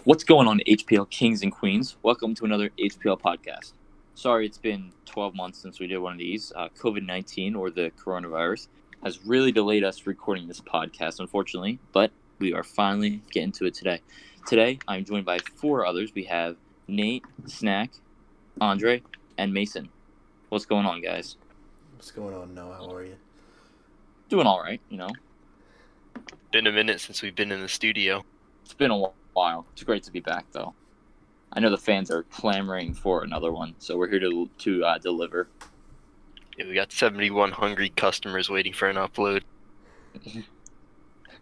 What's going on, HPL Kings and Queens? Welcome to another HPL Podcast. Sorry it's been 12 months since we did one of these. COVID-19, or the coronavirus, has really delayed us recording this podcast, unfortunately, but we are finally getting to it today. Today, I'm joined by four others. We have Nate, Snack, Andre, and Mason. What's going on, guys? What's going on, Noah? How are you? Doing all right, Been a minute since we've been in the studio. It's been a while. It's great to be back, though. I know the fans are clamoring for another one, so we're here to deliver. Yeah, we got 71 hungry customers waiting for an upload.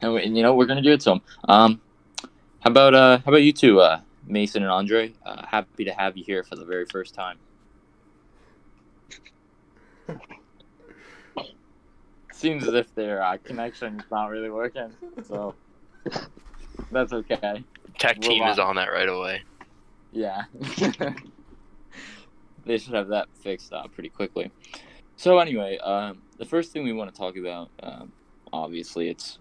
And we're gonna do it to them. How about you two, Mason and Andre? Happy to have you here for the very first time. Seems as if their connection is not really working, so that's okay. Tech team is on that right away. Yeah. They should have that fixed pretty quickly. So anyway, the first thing we want to talk about, obviously it's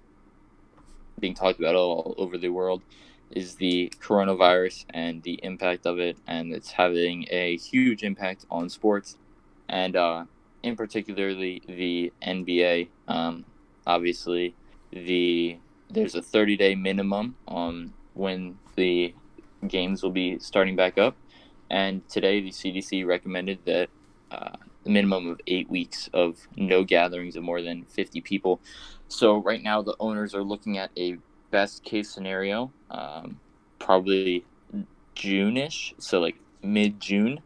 being talked about all over the world, is the coronavirus and the impact of it, and it's having a huge impact on sports, and in particular the NBA. Obviously, there's a 30-day minimum on when the games will be starting back up, and today the CDC recommended that the minimum of 8 weeks of no gatherings of more than 50 people. So right now the owners are looking at a best case scenario, probably June-ish, so like mid-June,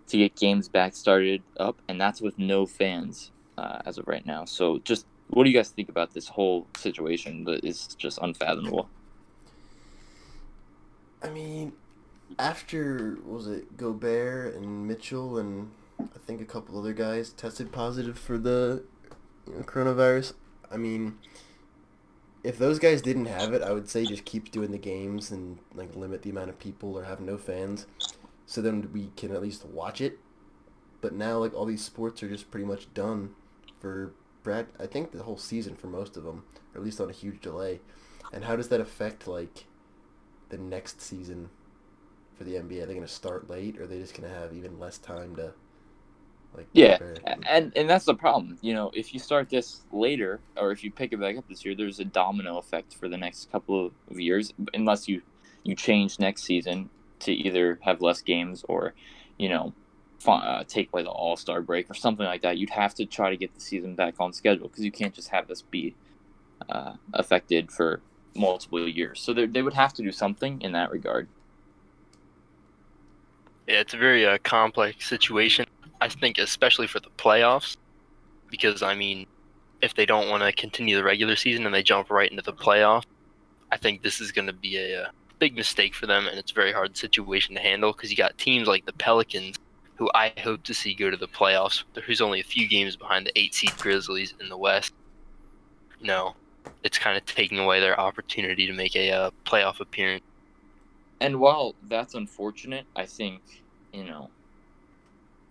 to get games back started up, and that's with no fans as of right now. So just what do you guys think about this whole situation that is just unfathomable? I mean, after, Gobert and Mitchell and I think a couple other guys tested positive for the coronavirus, I mean, if those guys didn't have it, I would say just keep doing the games and limit the amount of people or have no fans, so then we can at least watch it. But now all these sports are just pretty much done for I think the whole season for most of them, or at least on a huge delay. And how does that affect the next season for the NBA? Are they going to start late, or are they just going to have even less time to Yeah, prepare? and that's the problem. If you start this later, or if you pick it back up this year, there's a domino effect for the next couple of years, unless you change next season to either have less games or, take the All-Star break or something like that. You'd have to try to get the season back on schedule, because you can't just have this be affected for multiple years. So they would have to do something in that regard. Yeah, it's a very complex situation, I think, especially for the playoffs, because, I mean, if they don't want to continue the regular season and they jump right into the playoffs, I think this is going to be a big mistake for them, and it's a very hard situation to handle, because you got teams like the Pelicans, who I hope to see go to the playoffs, who's only a few games behind the 8-seed Grizzlies in the West. It's kind of taking away their opportunity to make a playoff appearance. And while that's unfortunate, I think,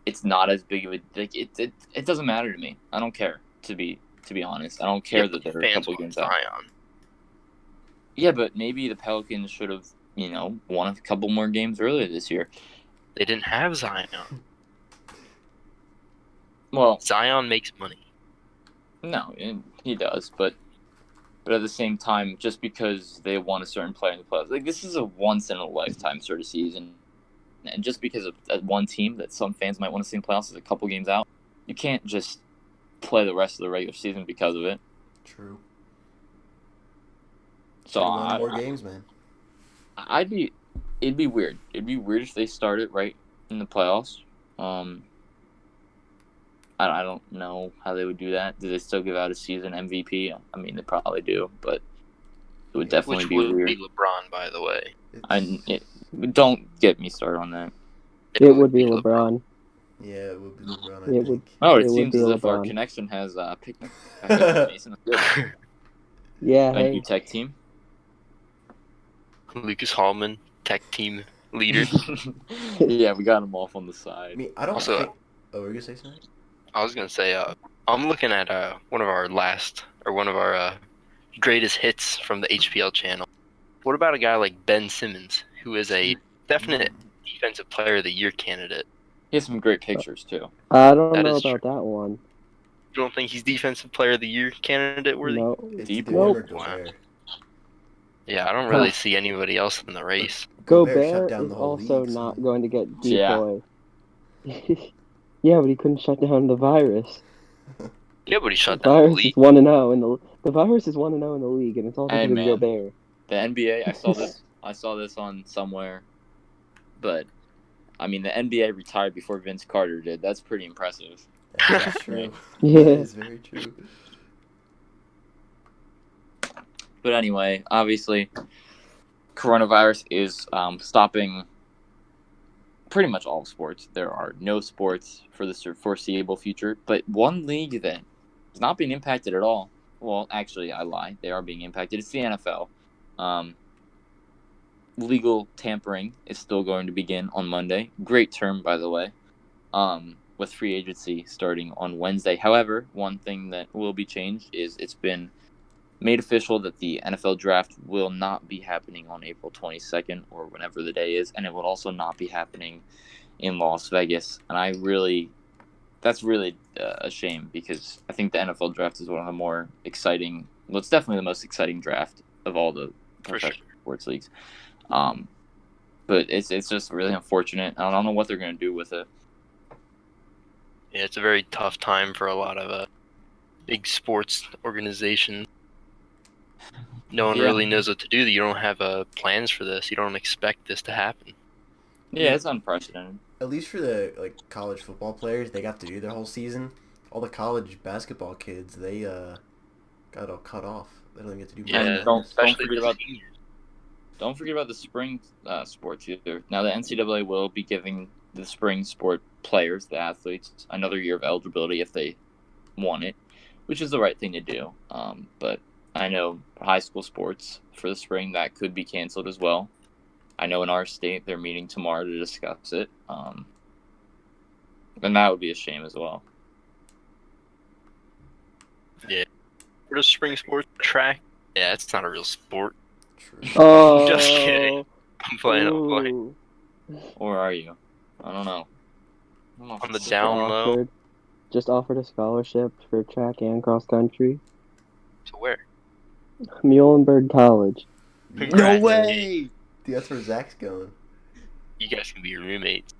it's not as big of a it doesn't matter to me. I don't care, to be honest. I don't care that they're a couple games out. Zion. Yeah, but maybe the Pelicans should have, won a couple more games earlier this year. They didn't have Zion. Well, Zion makes money. no, he does, but at the same time, just because they won a certain player in the playoffs, this is a once-in-a-lifetime sort of season. And just because of that one team that some fans might want to see in playoffs is a couple games out, you can't just play the rest of the regular season because of it. True. So more games, man. It'd be weird. It'd be weird if they started right in the playoffs. I don't know how they would do that. Do they still give out a season MVP? I mean, they probably do, but it would definitely be weird. Which would be LeBron, by the way. Don't get me started on that. It would be LeBron. Yeah, it would be LeBron, It would. Oh, it It would seems be as if our LeBron. connection has picked up. Mason. Good. Yeah, Thank hey. you, tech team. Lucas Hallman, tech team leader. Yeah, we got him off on the side. I mean, I don't Also, think... Oh, were you going to say something? I was going to say, I'm looking at one of our greatest hits from the HPL channel. What about a guy like Ben Simmons, who is a definite Defensive Player of the Year candidate. He has some great pictures too. I don't That know is about that one. You don't think he's Defensive Player of the Year candidate worthy? No. It's Deep either him or Nope. Gobert. Yeah, I don't really see anybody else in the race. Gobert shut Gobert down is the whole also league, so- not going to get Yeah. decoy. Yeah, but he couldn't shut down the virus. Yeah, but he shut The down the virus is league. 1-0 in the virus is 1-0 in the league, and it's all Hey, because of man. Gobert. The NBA, I saw this on somewhere, but I mean the NBA retired before Vince Carter did. That's pretty impressive. That's true. Yeah. That is very true. But anyway, obviously, coronavirus is stopping pretty much all sports. There are no sports for the foreseeable future, but one league that is not being impacted at all. Well, actually, I lie. They are being impacted. It's the NFL. Legal tampering is still going to begin on Monday. Great term, by the way. With free agency starting on Wednesday. However, one thing that will be changed is it's been made official that the NFL draft will not be happening on April 22nd or whenever the day is, and it will also not be happening in Las Vegas. And that's really a shame because I think the NFL draft is one of the more exciting, well, it's definitely the most exciting draft of all the professional sports leagues. But it's just really unfortunate. I don't know what they're going to do with it. Yeah, it's a very tough time for a lot of big sports organizations. No one really knows what to do. You don't have plans for this. You don't expect this to happen. Yeah, it's unprecedented. At least for the college football players, they got to do their whole season. All the college basketball kids, they got all cut off. They don't get to do Yeah, much. don't especially forget the about seniors. Don't forget about the spring sports either. Now, the NCAA will be giving the spring sport players, the athletes, another year of eligibility if they want it, which is the right thing to do. But I know high school sports for the spring, that could be canceled as well. I know in our state they're meeting tomorrow to discuss it. And that would be a shame as well. Yeah. For the spring sports track, yeah, it's not a real sport. True. Oh. Just kidding. I'm playing. Ooh. Or are you? I don't know. On the down low. Just offered a scholarship for track and cross country. To where? Muhlenberg College. No way! Dude, that's where Zach's going. You guys can be your roommates.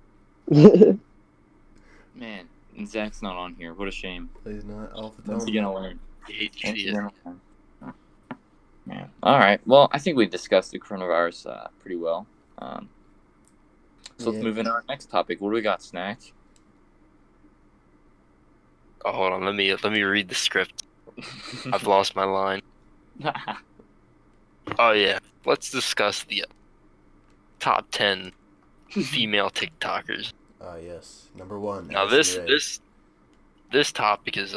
Man, and Zach's not on here. What a shame. He's not off the When's top. he gonna learn? You hate to When's see he it. gonna learn? Yeah. All right. Well, I think we discussed the coronavirus pretty well. So let's Yeah. move into our next topic. What do we got, Snack? Oh, hold on. Let me read the script. I've lost my line. Oh yeah. Let's discuss the top 10 female TikTokers. Yes. Number 1. Now Addison Rae. this topic is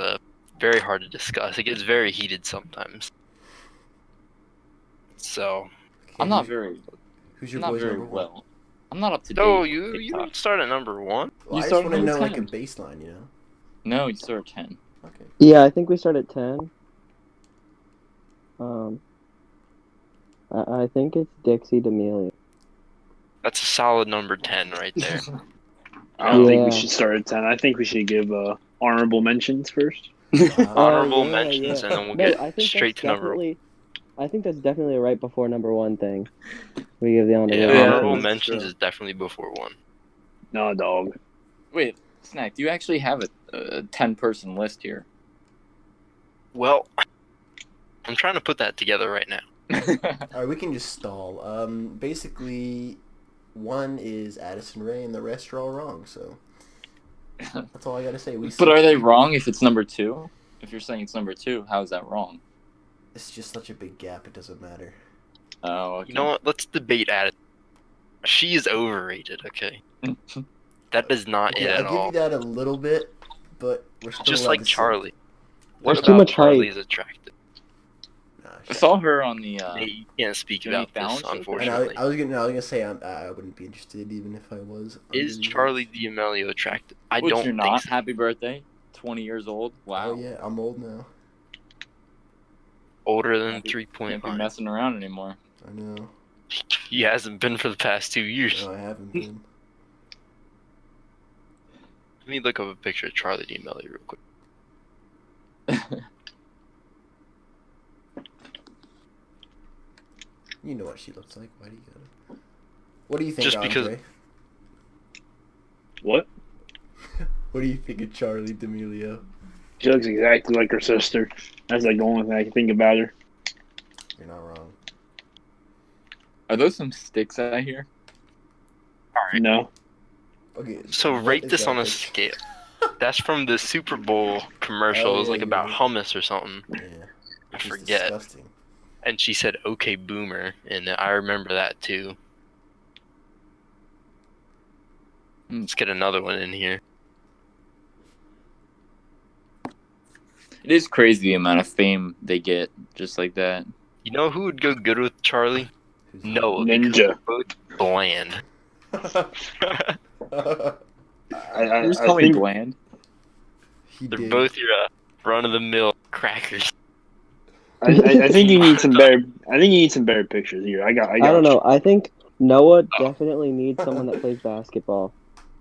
very hard to discuss. It gets very heated sometimes. So Okay, I'm not very, Who's your not boy's very number 1? well. I'm not up to date. no, with you TikTok. don't start at number 1. Well, You I just started want to know number like a 10. baseline, you know? No, you start at 10. Okay. Yeah, I think we start at 10. I think it's Dixie D'Amelio. That's a solid number 10 right there. I don't think we Yeah. should start at 10. I think we should give honorable mentions first. Honorable yeah, mentions, yeah. and then we'll No, get I think straight that's to number 1. definitely. I think that's definitely a right before number 1 thing. We give the honorable Yeah, Yeah. honorable that's mentions true. is definitely before 1. No, dog. Wait, Snack, do you actually have a 10-person list here? Well, I'm trying to put that together right now. Alright, we can just stall. Basically, 1 is Addison Rae and the rest are all wrong, so that's all I gotta say. But are they wrong if it's number 2? If you're saying it's number 2, how is that wrong? It's just such a big gap, it doesn't matter. Oh, okay. You know what? Let's debate at it. She is overrated, okay? That is not it Okay, at I'll give all. you that a little bit, but we're still Just allowed like to say- Charlie. What There's too about much hype. Charlie's attractive? Nah, I shit. saw her on the. You can't speak Jimmy about Fallon this, show? And unfortunately. I was gonna say I wouldn't be interested even if I was. Is under the Charlie age. D'Amelio attractive? I Which don't you're think not. so. Happy birthday. 20 years old. Wow. Oh yeah, I'm old now. Older than Can't be 3.5. messing around anymore. I know. He hasn't been for the past 2 years. No, I haven't been. Let me look up a picture of Charlie D'Amelio real quick. You know what she looks like. Why do you gotta? What do you think, Just Andre? because- What? What do you think of Charlie D'Amelio? She looks exactly like her sister. That's like the only thing I can think about her. You're not wrong. Are those some sticks I hear? Alright. No. Okay. So what rate is this that on a picture? scale. That's from the Super Bowl commercial. Oh, It was yeah, like you're about right. hummus or something. Yeah. I It's forget. disgusting. And she said, "Okay, boomer," and I remember that too. Let's get another one in here. It is crazy the amount of fame they get just like that. You know who would go good with Charlie? Who's Noah, because Ninja. they're both bland. You just I call me think bland. He They're did. both your run-of-the-mill crackers. I think you need some better. I think you need some better pictures here. I don't know. I think Noah Oh. definitely needs someone that plays basketball.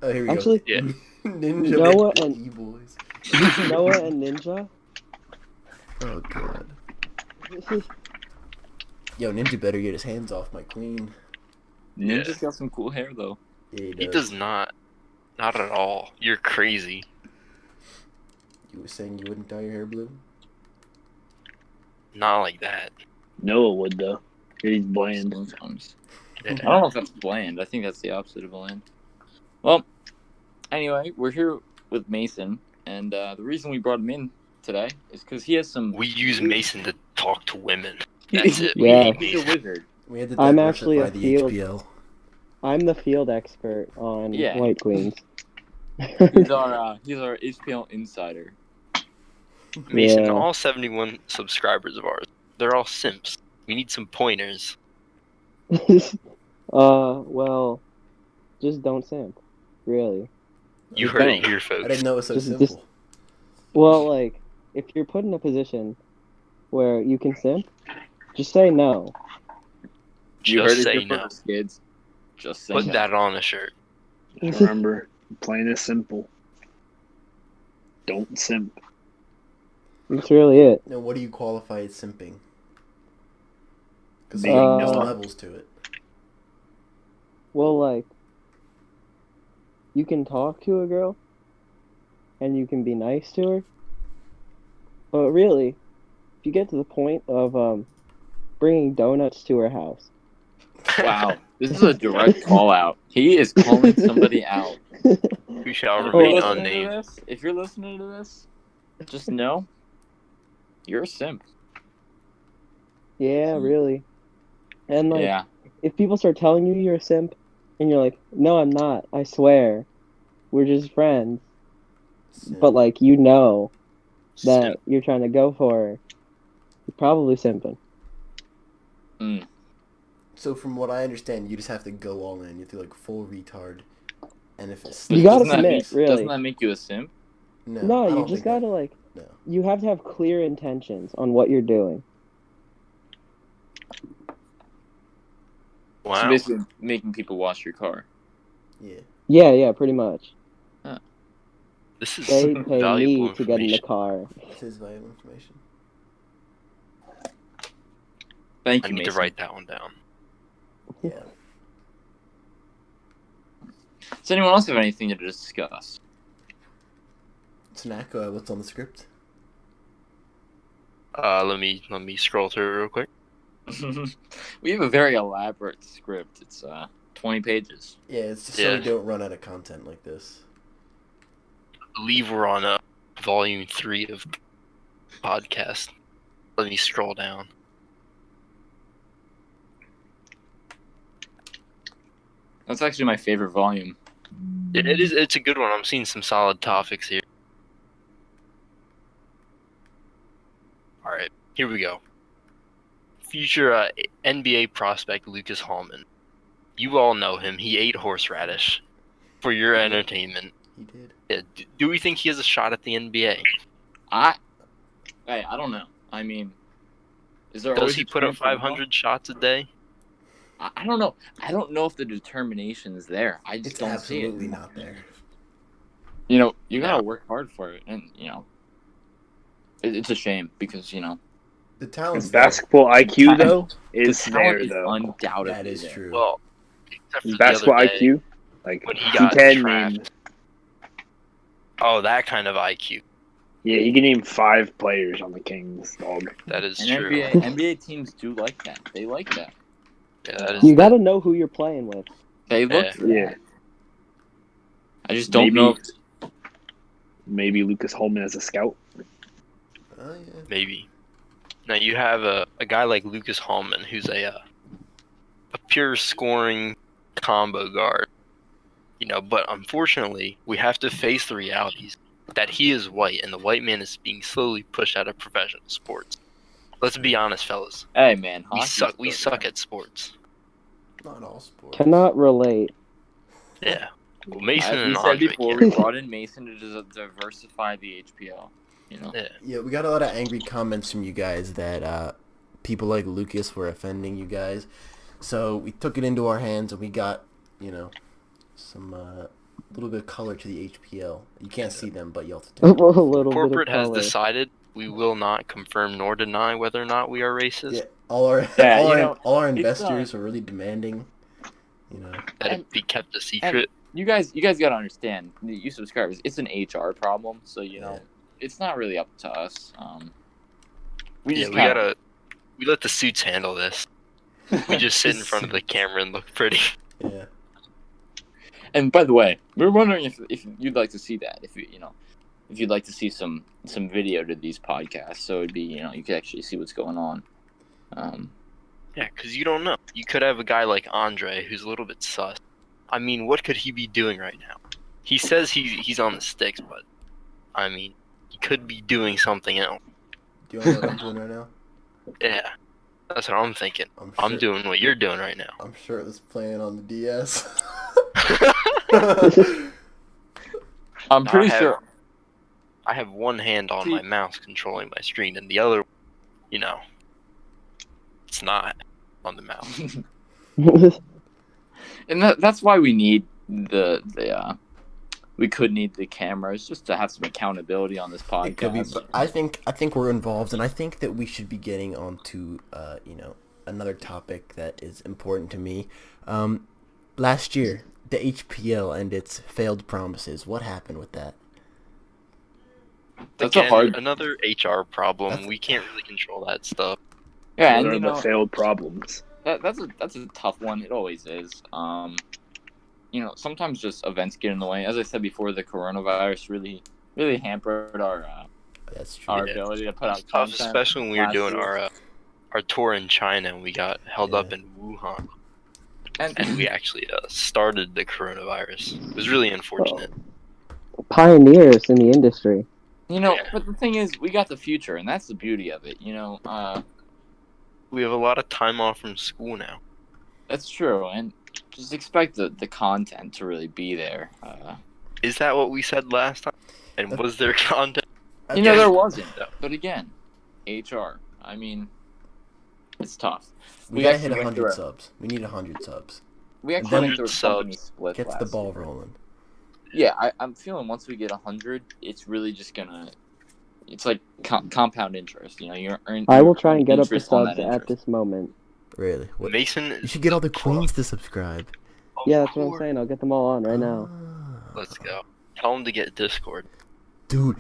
Oh, here we Actually, Yeah. go. Ninja Noah with the and- E-boys. Noah and Ninja. Oh god. Yo, Ninja better get his hands off my queen. Ninja's got some cool hair though. Yeah, He does not. Not at all. You're crazy. You were saying you wouldn't dye your hair blue? Not like that. Noah would though. He's bland. Sometimes. I Yeah. don't know if that's bland. I think that's the opposite of bland. Well, anyway, we're here with Mason, and the reason we brought him in today is because he has some. We use Mason to talk to women. That's it. Yeah. We He's need a wizard. We had to I'm diversify actually a the field- HPL. I'm the field expert on Yeah. White Queens. He's our HPL insider. Mason, Yeah. all 71 subscribers of ours, they're all simps. We need some pointers. Well, just don't simp. Really. You Just heard it don't. here, I folks. didn't know it was so Just- simple. just- Well, like, if you're put in a position where you can simp, just say no. You heard Just it say here no. first, kids. Just say Put no. that on a shirt. Just remember, plain and simple. Don't simp. That's really it. Now, what do you qualify as simping? Because Being there's Noah. levels to it. Well, like, you can talk to a girl, and you can be nice to her, but really, if you get to the point of bringing donuts to her house, Wow, this is a direct call out. He is calling somebody out. Who shall If remain you're listening to unnamed. this, just know you're a simp. yeah, really. And like, Yeah. if people start telling you you're a simp, and you're like, no, I'm not, I swear, we're just friends, Simp. but like, you know that Simp. you're trying to go for her, you're probably simping. Mm. So from what I understand, you just have to go all in. You have to like full retard. And if it's You gotta Doesn't that commit, really. Doesn't that make you a simp? no, No, I you don't just think gotta like, No. you have to have clear intentions on what you're doing. So Wow. basically making people wash your car. Yeah. Yeah, pretty much. This is They pay valuable me to get in the information. car. This is valuable information. Thank I you, need to Mason. write that one down. Yeah. Does anyone else have anything to discuss? Snack, what's on the script? Let me scroll through it real quick. We have a very elaborate script. It's 20 pages. Yeah, it's just so Yeah. we don't run out of content like this. I believe we're on volume 3 of podcast. Let me scroll down. That's actually my favorite volume. It is. It's a good one. I'm seeing some solid topics here. All right, here we go. Future NBA prospect Lucas Hallman. You all know him. He ate horseradish for your entertainment. He did. Yeah, do we think he has a shot at the NBA? I don't know. I mean, is there Does always he a put up chance for the ball? 500 shots a day? I don't know. I don't know if the determination is there. I just It's don't see it. absolutely not there. You gotta No. work hard for it, and it's a shame because The His talent's there. basketball IQ though the is talent there is though. undoubtedly That is there. true. Well, except for His the basketball other day, IQ, like when he he got can drafted. name. Oh, that kind of IQ. Yeah, he can name 5 players on the Kings, dog. That is And true. NBA teams do like that. They like that. Yeah, that is You gotta know who you're playing with. They look Yeah. for Yeah, that. I just don't know. maybe Lucas Holman as a scout. Oh, yeah. maybe. Now you have a guy like Lucas Hallman, who's a pure scoring combo guard. But unfortunately, we have to face the realities that he is white, and the white man is being slowly pushed out of professional sports. Let's be honest, fellas. Hey man, We hockey's suck. We still suck there. at sports. Not all sports. Cannot relate. Yeah. Well, Mason As and we said Andre before, can. we brought in Mason to diversify the HPL. Yeah. Yeah, we got a lot of angry comments from you guys that people like Lucas were offending you guys. So we took it into our hands and we got, some little bit of color to the HPL. You can't see them, but you'll have to A take it. little Corporate bit of has color. decided we will not confirm nor deny whether or not we are racist. Yeah, all our Yeah, all our it's, investors are really demanding, That And- it be kept a secret. You guys gotta understand, you subscribers, it's an HR problem, so Yeah. it's not really up to us. We Yeah, just we let the suits handle this. We just sit in front of the camera and look pretty. Yeah. And by the way, we're wondering if you'd like to see that, if you'd like to see some video to these podcasts, so it'd be you could actually see what's going on. Yeah, because you don't know. You could have a guy like Andre who's a little bit sus. I mean, what could he be doing right now? He says he's on the sticks, but I mean, he could be doing something else. Do you want to know what I'm doing right now? Yeah, that's what I'm thinking. I'm sure- doing what you're doing right now. I'm shirtless playing on the DS. I'm pretty I have- sure. I have one hand on See- my mouse controlling my screen, and the other, it's not on the mouse. And that's why we need we could need the cameras just to have some accountability on this It could be, podcast. but I think we're involved, and I think that we should be getting onto another topic that is important to me. Last year, the HPL and its failed promises. What happened with that? That's Again, a hard. another HR problem. That's- We can't really control that stuff. Yeah, Those and are the failed problems. that's a tough one. It always is. Sometimes just events get in the way. As I said before, the coronavirus really hampered our That's true. our Yeah. ability to put out It's tough, content. especially when we were last doing year. our tour in China and we got held Yeah. up in Wuhan, And and we actually started the coronavirus. It was really unfortunate. Pioneers in the industry. Yeah. but the thing is, we got the future, and that's the beauty of it. We have a lot of time off from school now. That's true, and just expect the content to really be there. Is that what we said last time? And was there content? There wasn't. But again, HR. I mean, it's tough. We gotta actually hit went 100 through a- subs. We need 100 subs. We actually Then- went through a company split. Gets the last ball year. rolling. Yeah, I'm feeling once we get 100, it's really just gonna. It's like compound interest. You're earning. I will try and get up the interest on subs that at interest. this moment. Really? What? Mason. You should get all the queens to subscribe. Yeah, that's what I'm saying. I'll get them all on right now. Ah. Let's go. Tell him to get Discord. Dude,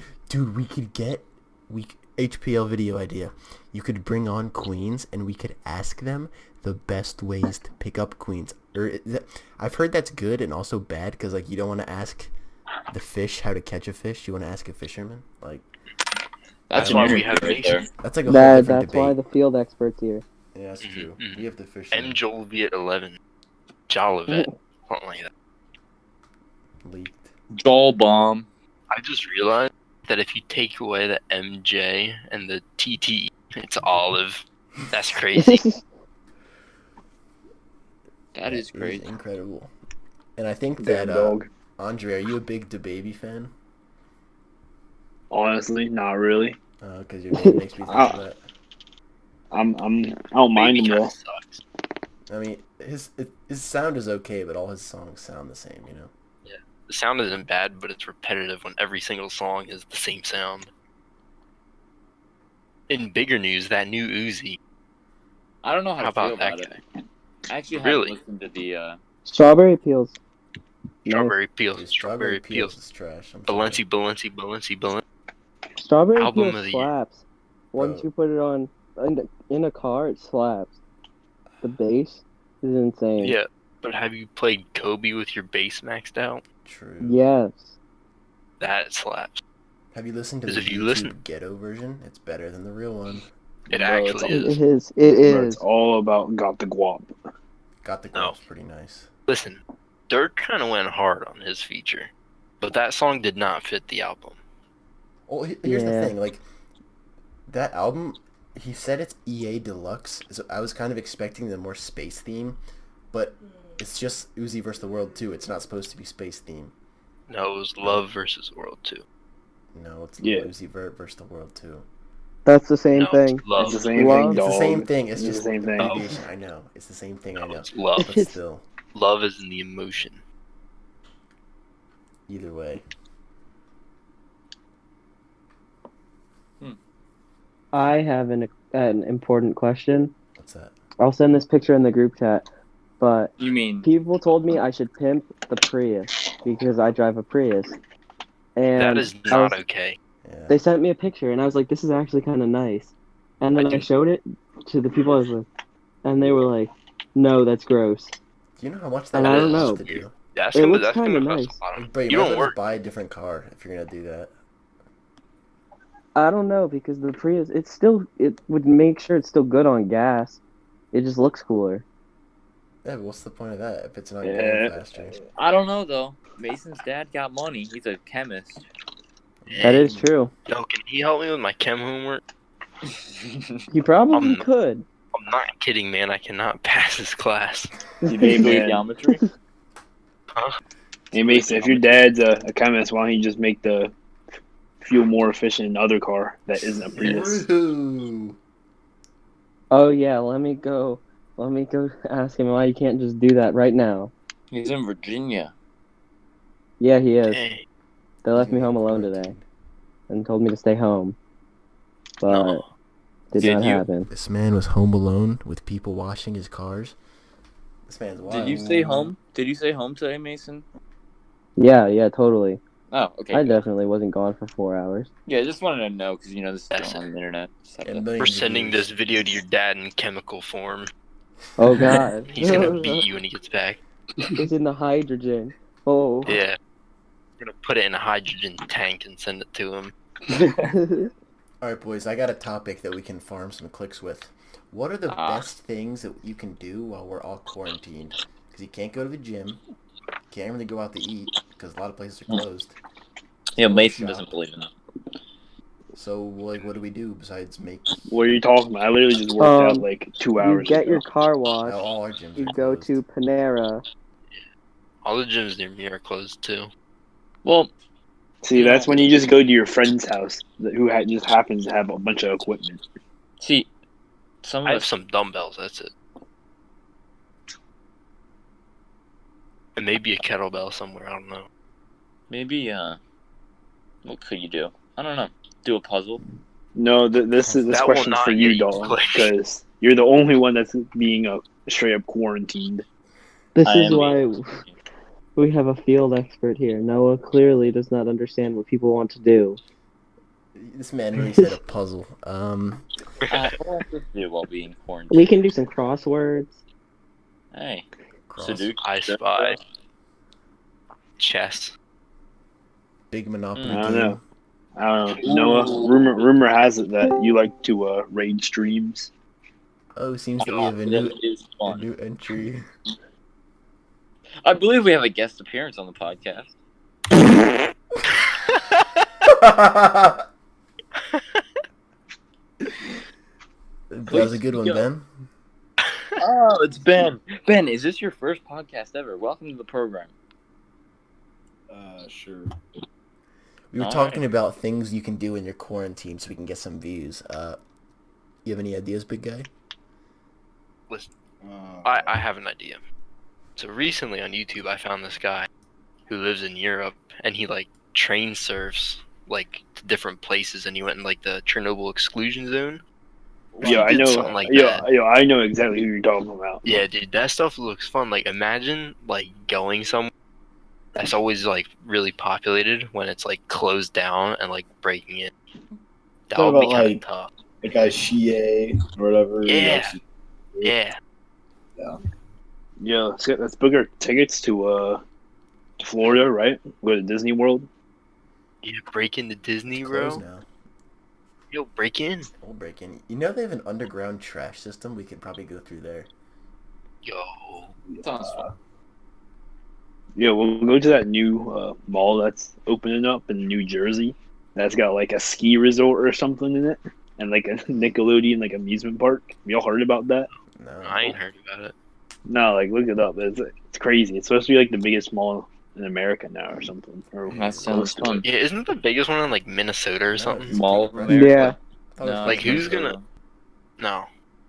we could get HPL video idea. You could bring on queens, and we could ask them the best ways to pick up queens. I've heard that's good and also bad because you don't want to ask the fish how to catch a fish. You want to ask a fisherman. That's an why we interview have right Mason. there. That's like a whole different That's debate. why the field expert's here. Yeah, that's true. Mhm. We have the fish. M. Joel Viet 11. Jolivet. Something like that. leaked. Joel bomb. I just realized that if you take away the MJ and the TT, it's Olive. That's crazy. That is crazy. incredible. And I think Damn that dog. Andre, are you a big DaBaby fan? Honestly, not really. Because your name makes me think of that. I don't mind Baby him kinda though. sucks. I mean, his sound is okay, but all his songs sound the same, you know. The sound isn't bad, but it's repetitive when every single song is the same sound. In bigger news, that new Uzi. I don't know how How to feel about that about guy? it. I actually Really? haven't listened to the. Strawberry Peels. Strawberry Peels. Dude, Strawberry Peels Peels. is trash. I'm sorry. Balenci. Strawberry Album Peels of the year. slaps. Once Bro. you put it on in a car, it slaps. The bass is insane. Yeah, but have you played Kobe with your bass maxed out? True. Yes. That slaps. Have you listened to the 'Cause if you YouTube listen- ghetto version? It's better than the real one. It Bro, actually It is. is. It Bro, it's is. all about got the guap. Got the No. girls pretty nice. Listen, Dirk kind of went hard on his feature, but that song did not fit the album. Well, here's the Yeah. thing, like, that album, he said it's EA Deluxe, so I was kind of expecting the more space theme, but it's just Uzi vs. the World 2. It's not supposed to be space theme. No, it was Love versus World 2. No, it's Yeah. Uzi vs. the World 2. That's the same No, thing. it's Love. It's the same Love. thing, It's dog. the same thing, it's the just same thing. abbreviation. I know, it's the same thing, I No, know. it's Love. But still, Love is in the emotion. either way. I have an important question. What's that? I'll send this picture in the group chat. But You mean? people told me I should pimp the Prius because I drive a Prius. And That is I not was- okay. Yeah. They sent me a picture, and I was like, "This is actually kind of nice." And then I showed it to the people I was with, and they were like, "No, that's gross." Do you know how much that And I don't costs know. to do? That's It gonna, looks that's gonna kinda cost nice. a lot of. But you You might don't as well work. just buy a different car if you're gonna do that. I don't know because the Prius, it would make sure it's still good on gas. It just looks cooler. Yeah, but what's the point of that if it's not Yeah. going faster? I don't know though. Mason's dad got money. He's a chemist. That is true. Yo, can he help me with my chem homework? You probably Um, could. I'm not kidding, man. I cannot pass this class. Hey, Basically man. geometry. Huh? Hey, Mason, if your dad's a chemist, why don't you just make the fuel more efficient in other car that isn't a Prius? Woohoo! Oh yeah, let me go ask him why you can't just do that right now. He's in Virginia. Yeah, he is. Dang. They left me home alone today and told me to stay home. But No. did Did not you? happen. This man was home alone with people washing his cars. This man's wild. Did you stay home? Did you stay home today, Mason? Yeah, totally. Oh, okay. I good. definitely wasn't gone for 4 hours. Yeah, just wanted to know because you know this is That's still on the internet. Just have And to- millions We're of sending views. this video to your dad in chemical form. Oh god. He's gonna beat you when he gets back. It's in the hydrogen. Oh. Yeah. We're gonna put it in a hydrogen tank and send it to him. Alright, boys, I got a topic that we can farm some clicks with. What are the Ah. best things that you can do while we're all quarantined? Because you can't go to the gym, can't really go out to eat, because a lot of places are closed. Yeah, Mason Shop. doesn't believe in that. So, like, what do we do besides make... What are you talking about? I literally just worked out Um, like 2 You hours get ago. your car Now, washed. all our gyms You are go closed. to Panera. All the gyms near me are closed too. Well, See, that's when you just go to your friend's house just happens to have a bunch of equipment. see, some I of have us. some dumbbells, that's it. And maybe a kettlebell somewhere, I don't know. Maybe, what could you do? I don't know. Do a puzzle? No, this That will question's not for get you, you dog, clicks. because you're the only one that's being straight up quarantined. This I is am why being- we have a field expert here. Noah clearly does not understand what people want to do. This man really said a puzzle. What else to do while being quarantined? We can do some crosswords. Hey, Cross. Sudoku. I Spy. Chess. Big Monopoly I don't game. know. I don't know. Noah, rumor has it that you like to raid streams. Oh, seems that we Oh, have a that is a fun. new entry. I believe we have a guest appearance on the podcast. That was a good one, Go. Ben. Oh, it's Ben. Ben, is this your first podcast ever? Welcome to the program. Sure. We were All talking right. about things you can do in your quarantine so we can get some views. You have any ideas, big guy? I have an idea. So recently on YouTube, I found this guy who lives in Europe, and he like train surfs like to different places, and he went in like the Chernobyl exclusion zone. Yeah, I did know. something like yeah, that. yeah, I know exactly who you're talking about. Yeah, dude, that stuff looks fun. Like, imagine like going somewhere that's always like really populated when it's like closed down and like breaking in. That What would be about, kind of like, tough. The guy Shie or whatever. Yeah. Yeah, Yeah, let's book our tickets to Florida, right? Go to Disney World. yeah, break into Disney, It's bro. closed now. Yo, break in. We'll break in. You know they have an underground trash system. We could probably go through there. Yo, Sounds fun. Yeah, we'll go to that new mall that's opening up in New Jersey. That's got like a ski resort or something in it, and like a Nickelodeon like amusement park. Y'all heard about that? No. I ain't heard about it. No, like look it up. It's crazy. It's supposed to be like the biggest mall in America now or something. Or That close sounds to fun. it. Yeah, isn't it the biggest one in like Minnesota or No, something? it's Mall of Right. America. Yeah. I was No, Like, it's who's Minnesota. gonna- No.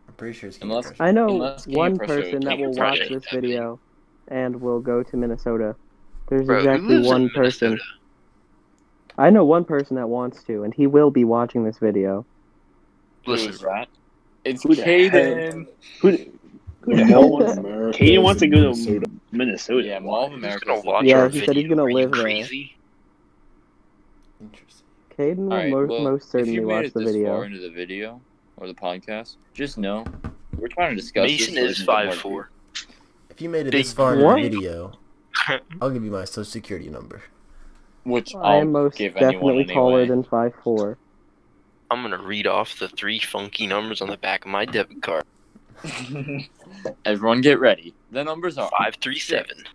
I'm pretty sure it's King Unless- Crush. I know Unless King one of Prussia person that King will of watch Prussia, this yeah, video and will go to Minnesota. There's Bro, who exactly lives in one person. Minnesota? I know one person that wants to, and he will be watching this video. Who Listen, is that? It's Who the Caden. Who the hell wants? America Kaden is wants to in go Minnesota. to Minnesota. Yeah, Why? Mall of Who's America. gonna watch Yeah, our he video? said he's gonna Are you live there. crazy? Interesting. Caden will Alright, well, most if certainly you made watch it the this video. far into the video or the podcast, just know we're trying to discuss Mason this is so we can get 5'4". more If you made it Big this far in what? the video, I'll give you my social security number. which I I'll am most give anyone definitely taller anyway. than 5'4". I'm gonna read off the 3 funky numbers on the back of my debit card. Everyone get ready. The numbers are 537.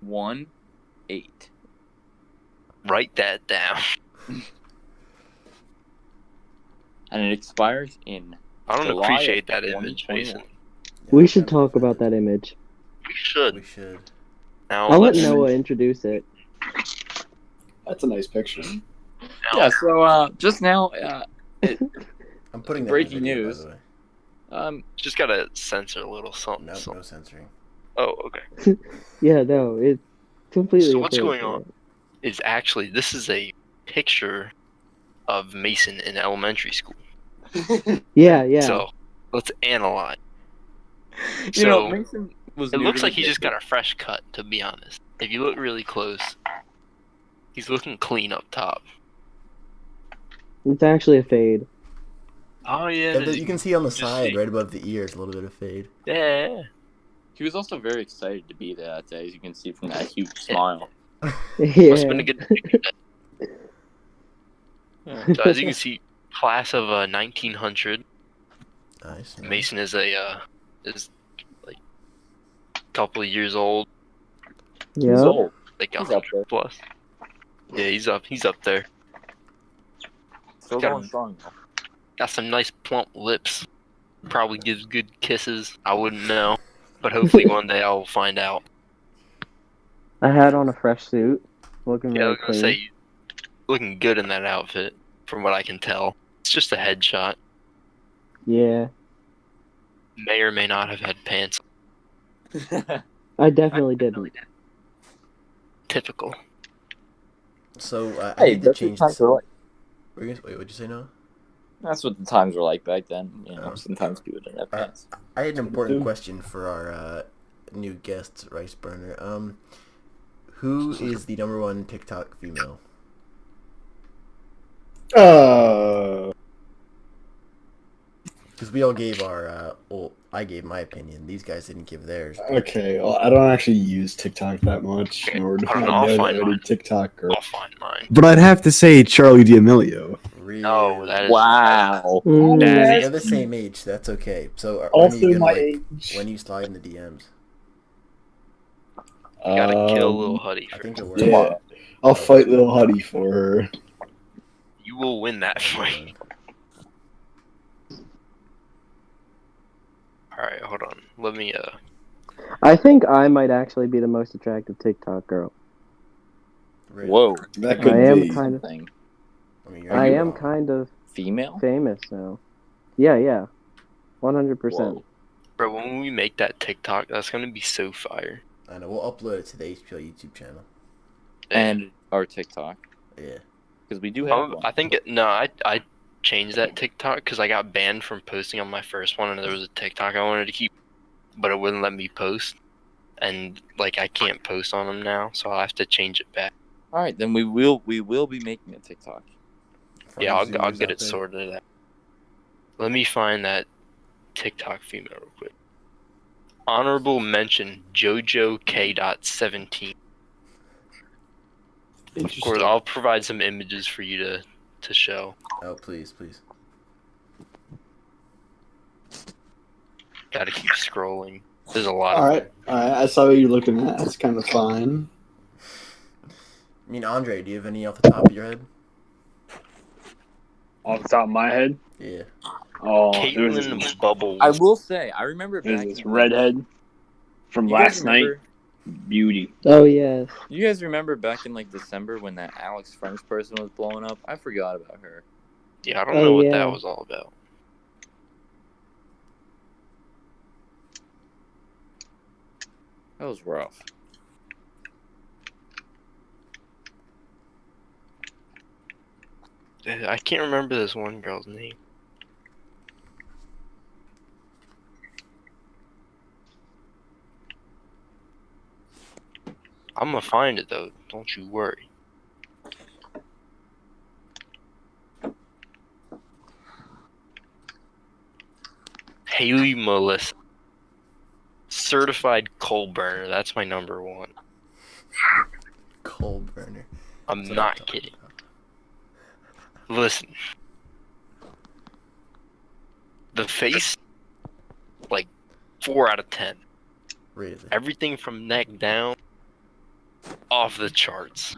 1, 8. Write that down. And it expires in I don't July appreciate of that image, 2021. Mason. We should talk about that image. We should. We should. Now I'll let let's. Noah introduce it. That's a nice picture. Yeah, so just now, I'm putting that Breaking in the video, news. by the way. Just gotta censor a little something. No, something. no censoring. Oh, okay. Yeah, no, it's completely. So what's okay going with on? Is actually this is a picture of Mason in elementary school. it. Yeah, yeah. So let's analyze. you know, So, Mason was. It new looks to like he the just got a fresh cut, to be honest. If you look really close, he's looking clean up top. It's actually a fade. Oh yeah, Yeah, you can see on the just side, see. right above the ears, a little bit of fade. yeah. He was also very excited to be there that day, as you can see from that huge smile. Yeah. Must have been a good. So as you can see, class of 1900. Nice. Mason is is like a couple of years old, He's Yeah. old. like He's up there. 100 plus. Yeah, he's up there. Still Got going him. strong, though. Got some nice plump lips. Probably gives good kisses. I wouldn't know, but hopefully one day I'll find out. I had on a fresh suit, looking Yeah, I really was gonna clean. say, looking good in that outfit, from what I can tell. It's just a headshot. Yeah, May or may not have had pants. I definitely didn't. Typical. So I Hey, need to that's what change times this. were like. Wait, what'd you say, Noah? That's what the times were like back then. You know, Oh. sometimes people didn't have pants. I had an important question for our new guest, Rice Burner. Who is the number one TikTok female? Because we all gave our, well, I gave my opinion. These guys didn't give theirs. Okay, well, I don't actually use TikTok that much, nor do I I don't know, know I'll that find many mine. TikTokers. I'll find mine. But I'd have to say Charlie D'Amelio. Really? No, that is Wow. Mm. Daddy. They're the same age, so that's okay. So when are Also you gonna, my like, age. when you slide in the DMs? gotta kill Lil Huddy I first. think it works. Yeah, I'll fight Lil Huddy for her. You will win that fight. Alright, hold on. Let me I think I might actually be the most attractive TikTok girl. Really? Whoa. That could I am be. kind of. Thing. I mean, you're I not am wrong. kind of Female? famous now. Yeah, 100%. Whoa. Bro, when we make that TikTok, that's gonna be so fire. I know. We'll upload it to the HPL YouTube channel. And our TikTok. Yeah. Because we do have one. I think I changed that TikTok because I got banned from posting on my first one, and there was a TikTok I wanted to keep, but it wouldn't let me post, and like I can't post on them now, so I'll have to change it back. All right, then we will be making a TikTok. Yeah, I'll get it sorted out. Let me find that TikTok female real quick. Honorable mention JoJo K.17. Of course, I'll provide some images for you to show. Oh, please. Gotta keep scrolling. There's a lot All of right. I saw what you're looking at. That's kind of fine. I mean, Andre, do you have any off the top of your head? Off the top of my head, Yeah. oh, there was this, Caitlyn Bubbles. I will say, I remember there's back this in, redhead from you guys last night. remember- Beauty. Oh yes. You guys remember back in like December when that Alex French person was blowing up? I forgot about her. Yeah, I don't Oh, know what yeah. that was all about. That was rough. I can't remember this one girl's name. I'm gonna find it though, don't you worry. Haley Melissa. Certified coal burner, that's my number one. Coal burner. I'm That's what not talking kidding. about. Listen. The face, like 4 out of 10. Really? Everything from neck down, off the charts.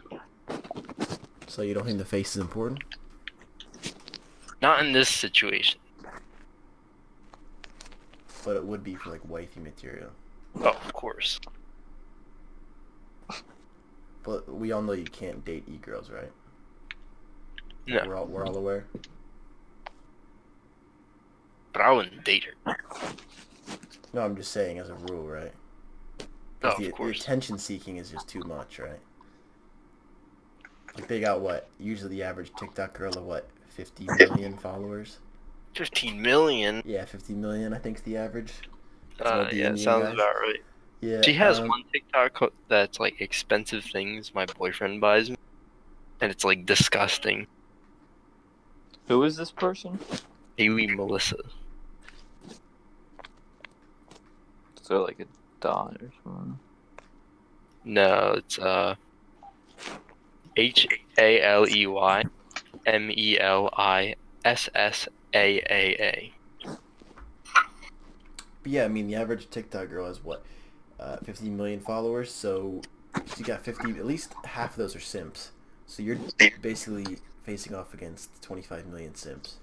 So you don't think the face is important? Not in this situation. But it would be for like wifey material. Oh, of course. But we all know you can't date e-girls, right? No, We're all aware. but I wouldn't date her. No, I'm just saying as a rule, right? Oh, The of course. attention seeking is just too much, right? Like they got what? Usually the average TikTok girl of what? 50 million followers? 15 million? Yeah, 50 million I think is the average. That's what the Yeah, Indian sounds guys- about right. Yeah. She has one TikTok that's like expensive things my boyfriend buys me, and it's like disgusting. Who is this person? Haley Melissa. So like a dot or something. No, it's HALEY MELISSAAA. But yeah, I mean the average TikTok girl has what? 50 million followers, so she got 50, at least half of those are simps. So you're basically facing off against 25 million simps.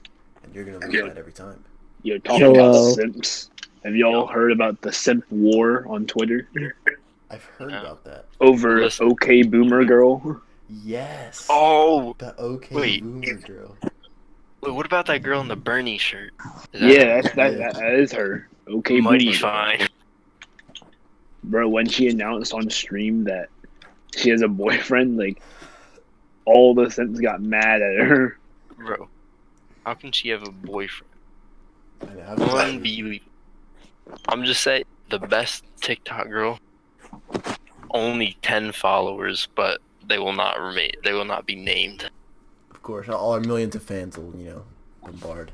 And you're going to lose that every time. You're talking Hello. about simps. Have y'all heard about the simp war on Twitter I've heard No. about that. over Listen. OK Boomer Girl? Yes. Oh, The OK Wait. Boomer girl. wait, what about that girl in the Bernie shirt? Is Yeah, that Yeah. that is her. OK mighty Boomer Girl. fine. Bro, when she announced on stream that she has a boyfriend, like, all the simps got mad at her. Bro, how can she have a boyfriend? I know, how could that be? Unbelievable. I'm just saying, the best TikTok girl, only 10 followers, but they will not be named. Of course, all our millions of fans will, bombard.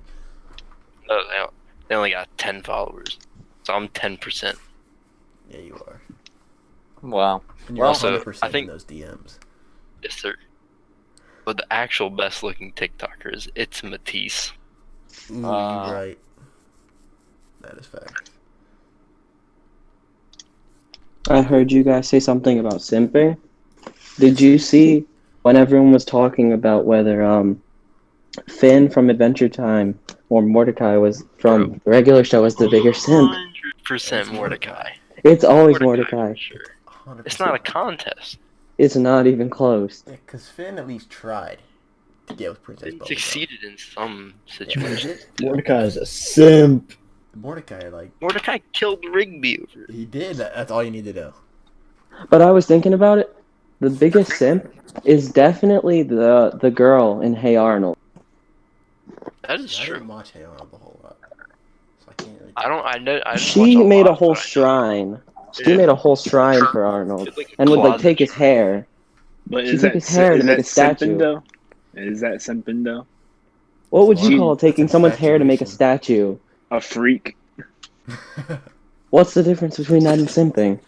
No, they only got 10 followers. So I'm 10%. Yeah, you are. Wow. And you're Well, also also, 100% I think- in those DMs. Yes, sir. But the actual best looking TikToker is It's Matisse. Ooh, you're right. That is fact. I heard you guys say something about simping. Did you see when everyone was talking about whether Finn from Adventure Time or Mordecai was from the regular show was the bigger simp? 100% It's Mordecai. It's always Mordecai. for sure. 100%. It's not a contest. It's not even close. Yeah, because Finn at least tried to get with Princess They Bubblegum. succeeded in some Yeah, situations. Mordecai is a simp. Mordecai, like, Mordecai killed Rigby over it. he did. That's all you need to know. But I was thinking about it. The biggest simp is definitely the girl in Hey Arnold. That is I true. didn't watch Hey Arnold a whole lot, so I can't really. I didn't watch She a made lot, a whole but I know. shrine. She Yeah. made a whole shrine for Arnold, It's like a and would like closet take his shrine. hair. But She is took that his hair to is make that a statue. simping though? Is that simping though? What would you She- call taking that's someone's hair to make a infatuation. statue? A freak. What's the difference between that and simping?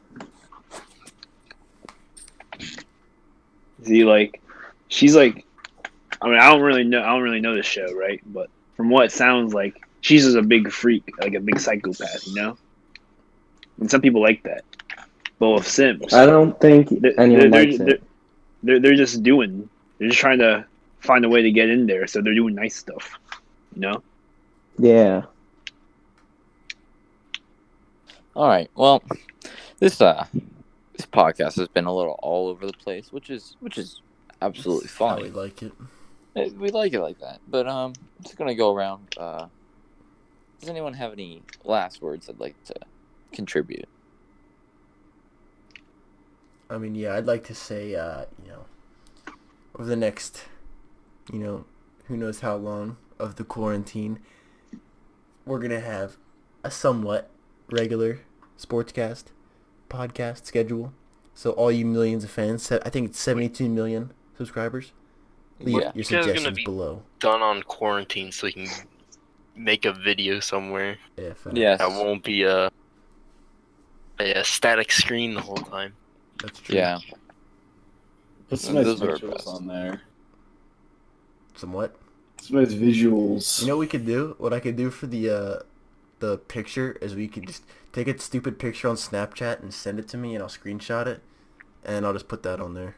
See, like, she's like, I mean, I don't really know the show, right? But from what it sounds like, she's just a big freak, like a big psychopath, you know. And some people like that. But with Sims, I don't think anyone likes it. they're just doing. They're just trying to find a way to get in there, so they're doing nice stuff, you know. Yeah. All right. Well, this podcast has been a little all over the place, which is absolutely That's how we fine. like it. We like it like that. But I'm just gonna go around. Does anyone have any last words I'd like to contribute? I mean, yeah, I'd like to say, over the next, who knows how long of the quarantine, we're going to have a somewhat regular sportscast podcast schedule. So all you millions of fans, I think it's 72 million subscribers. Leave Yeah. your You guys are gonna suggestions be- below. Done on quarantine, so you can make a video somewhere. Yeah, Yes. That won't be a static screen the whole time. that's true. Yeah. Put some nice Those are visuals best. on there. Somewhat. Some nice visuals. You know what we could do? What I could do for the picture is we could just take a stupid picture on Snapchat and send it to me, and I'll screenshot it, and I'll just put that on there.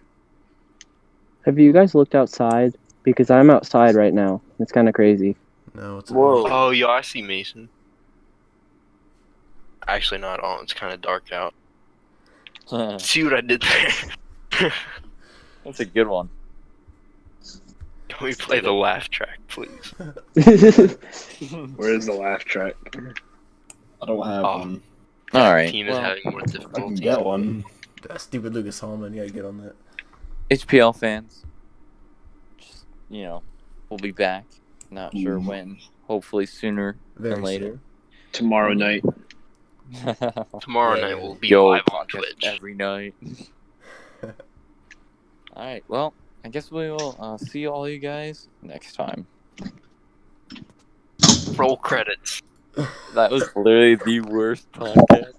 Have you guys looked outside? Because I'm outside right now. It's kind of crazy. No, it's Whoa. Oh, yo, I see Mason. Actually, not all. It's kind of dark out. See what I did there? That's a good one. Can we play the laugh track, please? Where's the laugh track? I don't have Oh. one. All right. Team is Well, having more I can difficulty. get one. that stupid Lucas Hallman. You gotta get on that. HPL fans, just, we'll be back. Not sure when. Hopefully sooner Very than later. Tomorrow night. Tomorrow Yeah, night yeah. will be Yo, live on podcast Twitch. every night. All right. Well, I guess we will see all you guys next time. Roll credits. That was literally the worst podcast